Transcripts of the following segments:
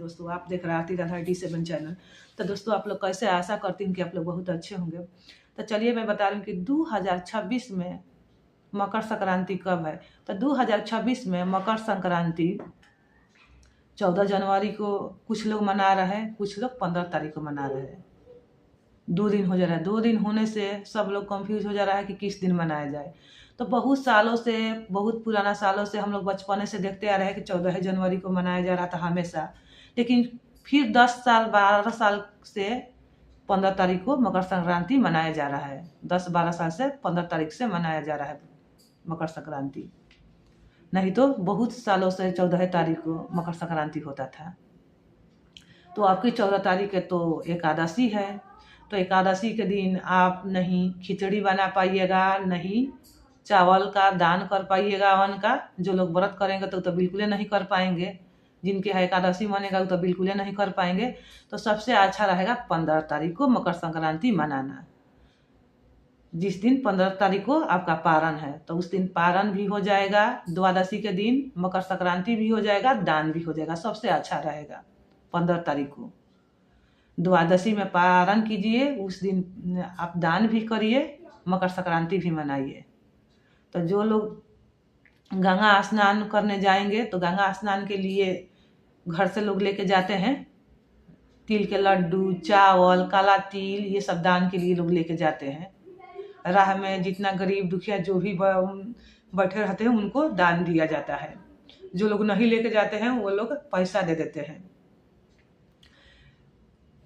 दोस्तों, आप देख रहे हैं आरती राधा 87 चैनल। तो दोस्तों, आप लोग कैसे, आशा करती हूँ कि आप लोग बहुत अच्छे होंगे। तो चलिए मैं बता रही हूँ कि 2026 में मकर संक्रांति कब है। तो 2026 में मकर संक्रांति 14 जनवरी को कुछ लोग मना रहे हैं, कुछ लोग 15 तारीख को मना रहे हैं। 2 दिन हो जा रहा है। 2 दिन होने से सब लोग कंफ्यूज हो जा रहा है कि किस दिन मनाया जाए। तो बहुत सालों से, बहुत पुराना सालों से हम लोग बचपने से देखते आ रहे हैं कि 14 जनवरी को मनाया जा रहा था हमेशा। लेकिन फिर 10 साल 12 साल से 15 तारीख को मकर संक्रांति मनाया जा रहा है। 10-12 साल से 15 तारीख से मनाया जा रहा है मकर संक्रांति। नहीं तो बहुत सालों से 14 तारीख को मकर संक्रांति होता था। तो आपकी 14 तारीख है तो एकादशी है। तो एकादशी के दिन आप नहीं खिचड़ी बना पाइएगा, नहीं चावल का दान कर पाइएगा अन्न का। जो लोग व्रत करेंगे तो बिल्कुल नहीं कर पाएंगे। जिनके है एकादशी मानेगा तो बिल्कुल नहीं कर पाएंगे। तो सबसे अच्छा रहेगा 15 तारीख को मकर संक्रांति मनाना। जिस दिन 15 तारीख को आपका पारण है तो उस दिन पारण भी हो जाएगा, द्वादशी के दिन मकर संक्रांति भी हो जाएगा, दान भी हो जाएगा। सबसे अच्छा रहेगा 15 तारीख को। द्वादशी में पारण कीजिए, उस दिन आप दान भी करिए, मकर संक्रांति भी मनाइए। तो जो लोग गंगा स्नान करने जाएंगे तो गंगा स्नान के लिए घर से लोग लेके जाते हैं तिल के लड्डू, चावल, काला तिल, ये सब दान के लिए लोग लेके जाते हैं। राह में जितना गरीब दुखिया जो भी बैठे रहते हैं उनको दान दिया जाता है। जो लोग नहीं लेके जाते हैं वो लोग पैसा दे देते हैं।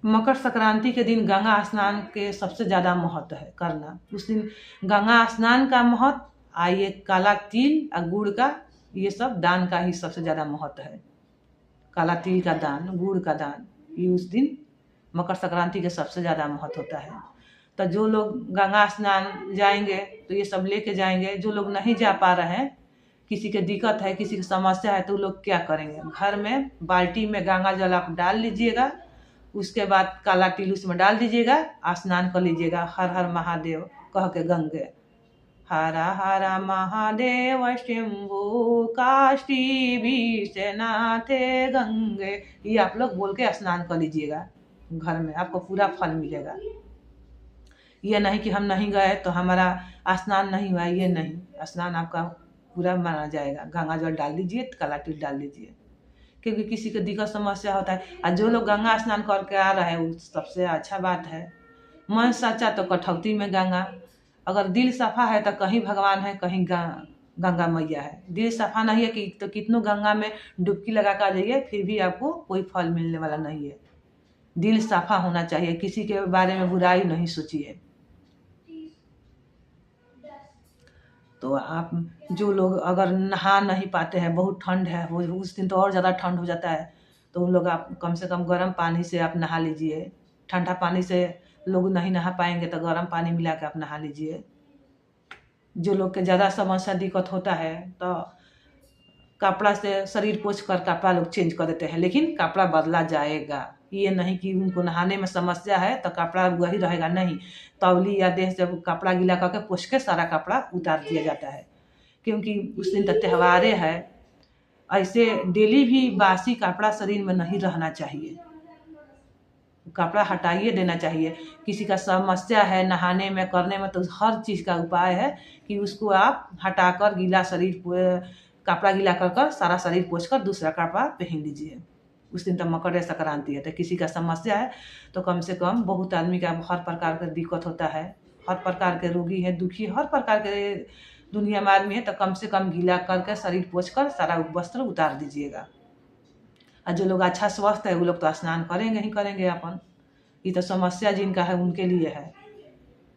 मकर संक्रांति के दिन गंगा स्नान के सबसे ज़्यादा महत्व है करना। उस दिन गंगा स्नान का महत्व, ये काला तिल और गुड़ का, ये सब दान का ही सबसे ज़्यादा महत्व है। काला तिल का दान, गुड़ का दान, ये उस दिन मकर संक्रांति के सबसे ज़्यादा महत्व होता है। तो जो लोग गंगा स्नान जाएंगे तो ये सब लेके जाएंगे। जो लोग नहीं जा पा रहे हैं, किसी के दिक्कत है, किसी की समस्या है, तो लोग क्या करेंगे, घर में बाल्टी में गंगा जल आप डाल लीजिएगा, उसके बाद काला तिल उसमें डाल दीजिएगा, स्नान कर लीजिएगा। हर हर महादेव कह के गंगे, हर हर महादेव शंभु काष्टी विश्वनाथे गंगे, ये आप लोग बोल के स्नान कर लीजिएगा घर में, आपको पूरा फल मिलेगा। ये नहीं कि हम नहीं गए तो हमारा स्नान नहीं हुआ, ये नहीं, स्नान आपका पूरा माना जाएगा। गंगा जल डाल दीजिए, काला तिल डाल दीजिए, क्योंकि किसी को दिक्कत समस्या होता है। और जो लोग गंगा स्नान करके आ रहे हैं वो सबसे अच्छा बात है। मन सच्चा तो कठौती में गंगा। अगर दिल सफा है तो कहीं भगवान है, कहीं गंगा मैया है। दिल सफा नहीं है कि तो कितनों गंगा में डुबकी लगा कर जाइए, फिर भी आपको कोई फल मिलने वाला नहीं है। दिल साफा होना चाहिए, किसी के बारे में बुराई नहीं सोचिए। तो आप जो लोग अगर नहा नहीं पाते हैं, बहुत ठंड है, वो उस दिन तो और ज़्यादा ठंड हो जाता है, तो उन लोग आप कम से कम गर्म पानी से आप नहा लीजिए। ठंडा पानी से लोग नहीं नहा पाएंगे तो गर्म पानी मिला के आप नहा लीजिए। जो लोग के ज़्यादा समस्या दिक्कत होता है तो कपड़ा से शरीर पोंछ कर कपड़ा लोग चेंज कर देते हैं, लेकिन कपड़ा बदला जाएगा। ये नहीं कि उनको नहाने में समस्या है तो कपड़ा वही रहेगा, नहीं। तौली या देह से कपड़ा गीला करके पोंछ के सारा कपड़ा उतार दिया जाता है, क्योंकि उस दिन तो त्योहारे है। ऐसे डेली भी बासी कपड़ा शरीर में नहीं रहना चाहिए, कपड़ा हटाइए देना चाहिए। किसी का समस्या है नहाने में करने में, तो हर चीज़ का उपाय है कि उसको आप हटाकर गीला शरीर, कपड़ा गीला कर सारा शरीर पोंछ कर दूसरा कपड़ा पहन लीजिए। उस दिन तो मकर संक्रांति है। तो किसी का समस्या है तो कम से कम, बहुत आदमी का हर प्रकार का दिक्कत होता है, हर प्रकार के रोगी है, दुखी, हर प्रकार के दुनिया में आदमी है, तो कम से कम गीला करके शरीर पोंछ कर सारा वस्त्र उतार दीजिएगा। और जो लोग अच्छा स्वस्थ है वो लोग तो स्नान करेंगे ही करेंगे अपन। ये तो समस्या जिनका है उनके लिए है,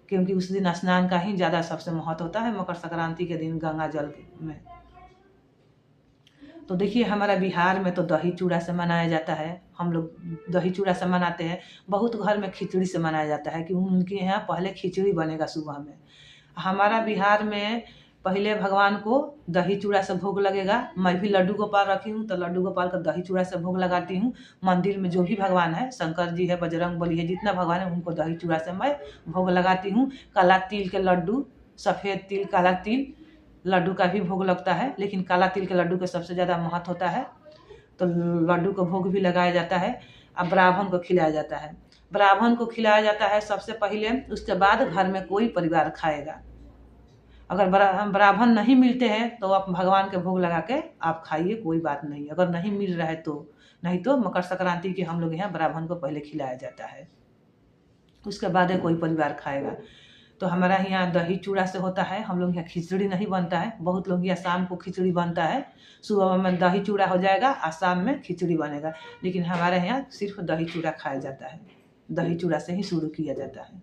क्योंकि उस दिन स्नान का ही ज़्यादा सबसे महत्व होता है मकर संक्रांति के दिन गंगा जल में। तो देखिए हमारा बिहार में तो दही चूड़ा से मनाया जाता है। हम लोग दही चूड़ा से मनाते हैं। बहुत घर में खिचड़ी से मनाया जाता है कि उनके यहाँ पहले खिचड़ी बनेगा सुबह में। हमारा बिहार में पहले भगवान को दही चूड़ा से भोग लगेगा। मैं भी लड्डू गोपाल रखी हूँ तो लड्डू गोपाल का दही चूड़ा से भोग लगाती हूँ। मंदिर में जो भी भगवान है, शंकर जी है, बजरंग बली है, जितना भगवान है उनको दही चूड़ा से मैं भोग लगाती हूँ। काला तिल के लड्डू, सफ़ेद तिल, काला तिल लड्डू का भी भोग लगता है, लेकिन काला तिल के लड्डू के सबसे ज़्यादा महत्व होता है। तो लड्डू को भोग भी लगाया जाता है और ब्राह्मण को खिलाया जाता है। ब्राह्मण को खिलाया जाता है सबसे पहले, उसके बाद घर में कोई परिवार खाएगा। अगर ब्राह्मण नहीं मिलते हैं तो आप भगवान के भोग लगा के आप खाइए, कोई बात नहीं। अगर नहीं मिल रहा है तो नहीं, तो मकर संक्रांति के हम लोग यहाँ ब्राह्मण को पहले खिलाया जाता है, उसके बाद कोई परिवार खाएगा। तो हमारा यहाँ दही चूड़ा से होता है। हम लोग यहाँ खिचड़ी नहीं बनता है। बहुत लोग यहाँ शाम को खिचड़ी बनता है, सुबह में दही चूड़ा हो जाएगा और शाम में खिचड़ी बनेगा, लेकिन हमारे यहाँ सिर्फ दही चूड़ा खाया जाता है। दही चूड़ा से ही शुरू किया जाता है।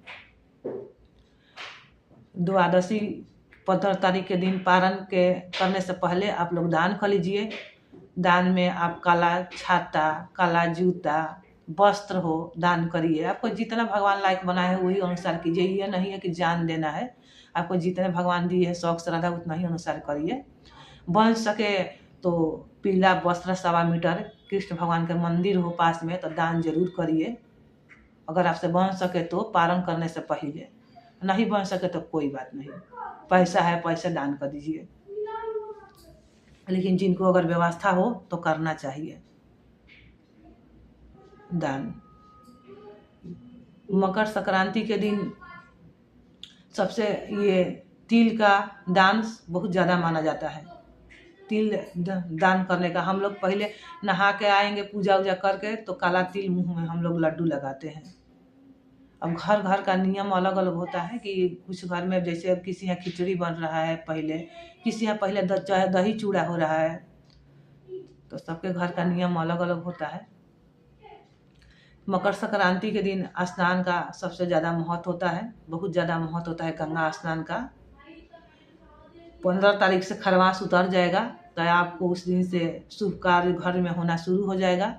द्वादशी 15 तारीख के दिन पारण के करने से पहले आप लोग दान कर लीजिए। दान में आप काला छाता, काला जूता, वस्त्र हो दान करिए। आपको जितना भगवान लायक बनाए है वही अनुसार कीजिए। ये नहीं है कि जान देना है, आपको जितने भगवान दिए है शौक श्रद्धा उतना ही अनुसार करिए। बन सके तो पीला वस्त्र 1.25 मीटर, कृष्ण भगवान के मंदिर हो पास में तो दान जरूर करिए। अगर आपसे बन सके तो पारण करने से पहले, नहीं बन सके तो कोई बात नहीं, पैसा है पैसा दान कर दीजिए। लेकिन जिनको अगर व्यवस्था हो तो करना चाहिए दान। मकर संक्रांति के दिन सबसे ये तिल का दान बहुत ज़्यादा माना जाता है। तिल दान करने का, हम लोग पहले नहा के आएंगे पूजा वूजा करके तो काला तिल मुंह में हम लोग लड्डू लगाते हैं। अब घर घर का नियम अलग अलग होता है कि कुछ घर में जैसे अब किसी यहाँ खिचड़ी बन रहा है पहले, किसी यहाँ पहले दही चूड़ा हो रहा है, तो सबके घर का नियम अलग अलग होता है। मकर संक्रांति के दिन स्नान का सबसे ज़्यादा महत्व होता है, बहुत ज़्यादा महत्व होता है गंगा स्नान का। 15 तारीख से खरवास उतर जाएगा तो आपको उस दिन से शुभ कार्य घर में होना शुरू हो जाएगा।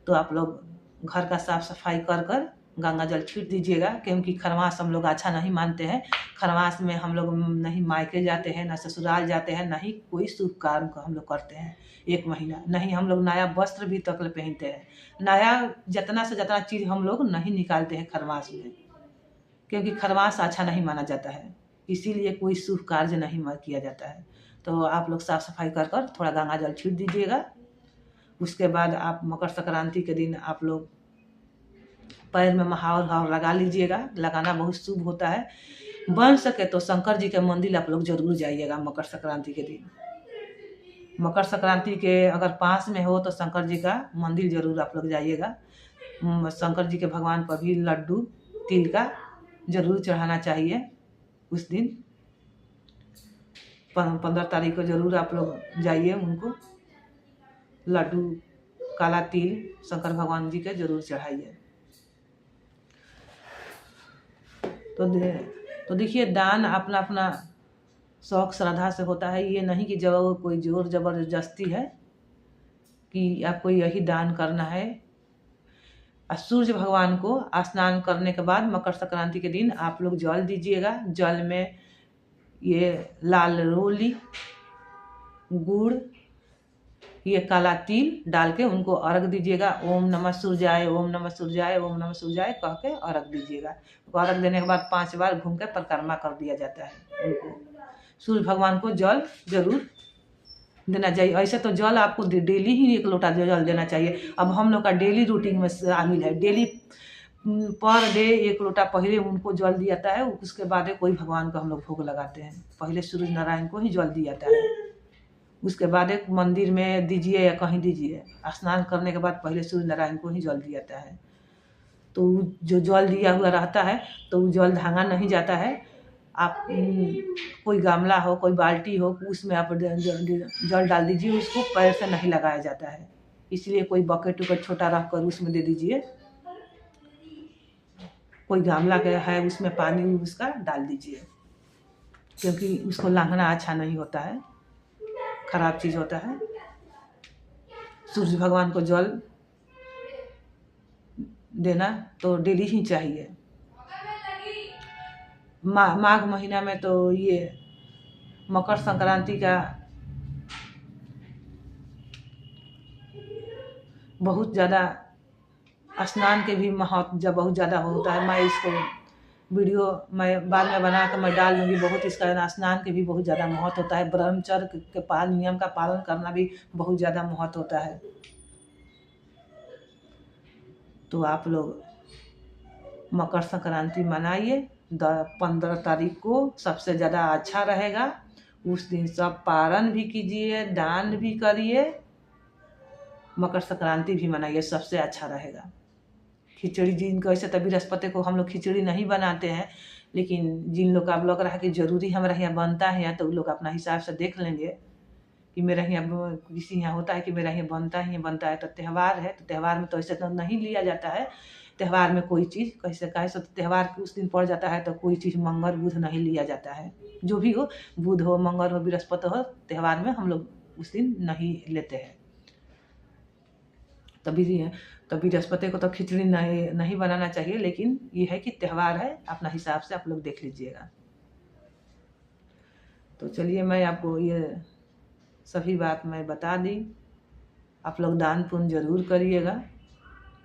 तो आप लोग घर का साफ सफाई कर कर गंगा जल छीट दीजिएगा, क्योंकि खरवास हम लोग अच्छा नहीं मानते हैं। खरवास में हम लोग नहीं मायके जाते हैं, ना ससुराल जाते हैं, ना ही कोई शुभ कार्य को हम लोग करते हैं 1 महीना। नहीं हम लोग नया वस्त्र भी तक पहनते हैं, नया जितना से जितना चीज़ हम लोग नहीं निकालते हैं खरवास में, क्योंकि खरवास अच्छा नहीं माना जाता है, इसीलिए कोई शुभ कार्य नहीं किया जाता है। तो आप लोग साफ सफाई कर कर थोड़ा गंगा जल छीट दीजिएगा। उसके बाद आप मकर संक्रांति के दिन आप लोग पैर में महावर लगा लीजिएगा। लगाना बहुत शुभ होता है। बन सके तो शंकर जी के मंदिर आप लोग जरूर जाइएगा मकर संक्रांति के दिन। मकर संक्रांति के अगर पास में हो तो शंकर जी का मंदिर जरूर आप लोग जाइएगा। शंकर जी के भगवान पर भी लड्डू तिल का जरूर चढ़ाना चाहिए। उस दिन 15 तारीख को जरूर आप लोग जाइए, उनको लड्डू काला तिल शंकर भगवान जी के जरूर चढ़ाइए। तो देखिए, दान अपना अपना शौक श्रद्धा से होता है। ये नहीं कि जब कोई जोर जबरदस्ती है कि आपको यही दान करना है। सूर्य भगवान को स्नान करने के बाद मकर संक्रांति के दिन आप लोग जल दीजिएगा। जल में ये लाल रोली, गुड़, ये काला तिल डाल के उनको अर्घ दीजिएगा। ओम नमः सूर्याय, ओम नमः सूर्याय, ओम नमः सूर्याय कह के अर्घ दीजिएगा। अर्घ देने के बाद 5 बार घूम के परिक्रमा कर दिया जाता है। उनको सूर्य भगवान को जल जरूर देना चाहिए। ऐसे तो जल आपको डेली ही 1 लोटा जल देना चाहिए। अब हम लोग का डेली रूटीन में शामिल है, डेली पर डे 1 लोटा पहले उनको जल दिया जाता है। उसके बाद कोई भगवान को हम लोग भोग लगाते हैं। पहले सूर्य नारायण को ही जल दिया जाता है, उसके बाद एक मंदिर में दीजिए या कहीं दीजिए। स्नान करने के बाद पहले सूर्य नारायण को ही जल दिया जाता है। तो जो जल दिया हुआ रहता है तो वो जल धांगा नहीं जाता है। आप कोई गामला हो, कोई बाल्टी हो, उसमें आप जल डाल दीजिए। उसको पैर से नहीं लगाया जाता है, इसलिए कोई बकेट उकेट छोटा रख कर उसमें दे दीजिए। कोई गामला का है उसमें पानी उसका डाल दीजिए, क्योंकि उसको लांघना अच्छा नहीं होता है, खराब चीज़ होता है। सूर्य भगवान को जल देना तो डेली ही चाहिए। माघ महीना में तो ये मकर संक्रांति का बहुत ज़्यादा स्नान के भी महत्व जब बहुत ज़्यादा होता है। मैं इसको वीडियो मैं बाद में बना कर मैं डाल दूँगी। बहुत इसका स्नान के भी बहुत ज़्यादा महत्व होता है। ब्रह्मचर्य के नियम का पालन करना भी बहुत ज़्यादा महत्व होता है। तो आप लोग मकर संक्रांति मनाइए। 15 तारीख को सबसे ज़्यादा अच्छा रहेगा। उस दिन सब पारण भी कीजिए, दान भी करिए, मकर संक्रांति भी मनाइए, सबसे अच्छा रहेगा। खिचड़ी जिनको ऐसे तो बृहस्पति को हम लोग खिचड़ी नहीं बनाते हैं, लेकिन जिन लोग का अब लग रहा है कि ज़रूरी हमारे यहाँ बनता है तो लोग अपना हिसाब से देख लेंगे कि मेरे यहाँ किसी यहाँ होता है कि मेरा यहाँ बनता ही बनता है। तो त्यौहार है तो त्यौहार में तो ऐसे तो नहीं लिया जाता है। त्यौहार में कोई चीज़ कैसे कैसे त्यौहार उस दिन पड़ जाता है तो कोई चीज़ मंगल बुध नहीं लिया जाता है। जो भी हो, बुध हो, मंगल हो, बृहस्पति हो, त्यौहार में हम लोग उस दिन नहीं लेते हैं। तभी बृहस्पति को तो खिचड़ी नहीं बनाना चाहिए, लेकिन ये है कि त्यौहार है, अपना हिसाब से आप लोग देख लीजिएगा। तो चलिए मैं आपको ये सभी बात मैं बता दी। आप लोग दान पुण्य जरूर करिएगा।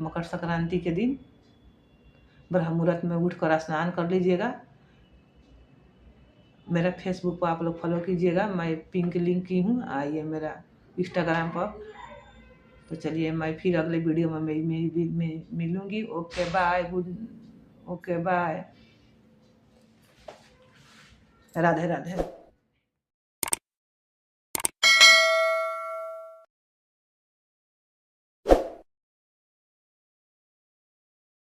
मकर संक्रांति के दिन ब्रह्म मुहूर्त में उठकर स्नान कर लीजिएगा। मेरा फेसबुक पर आप लोग फॉलो कीजिएगा, मैं पिंक लिंक की हूँ, आइए मेरा इंस्टाग्राम पर। तो चलिए मैं फिर अगले वीडियो में मिलूँगी। Okay bye, okay bye, Radhe Radhe.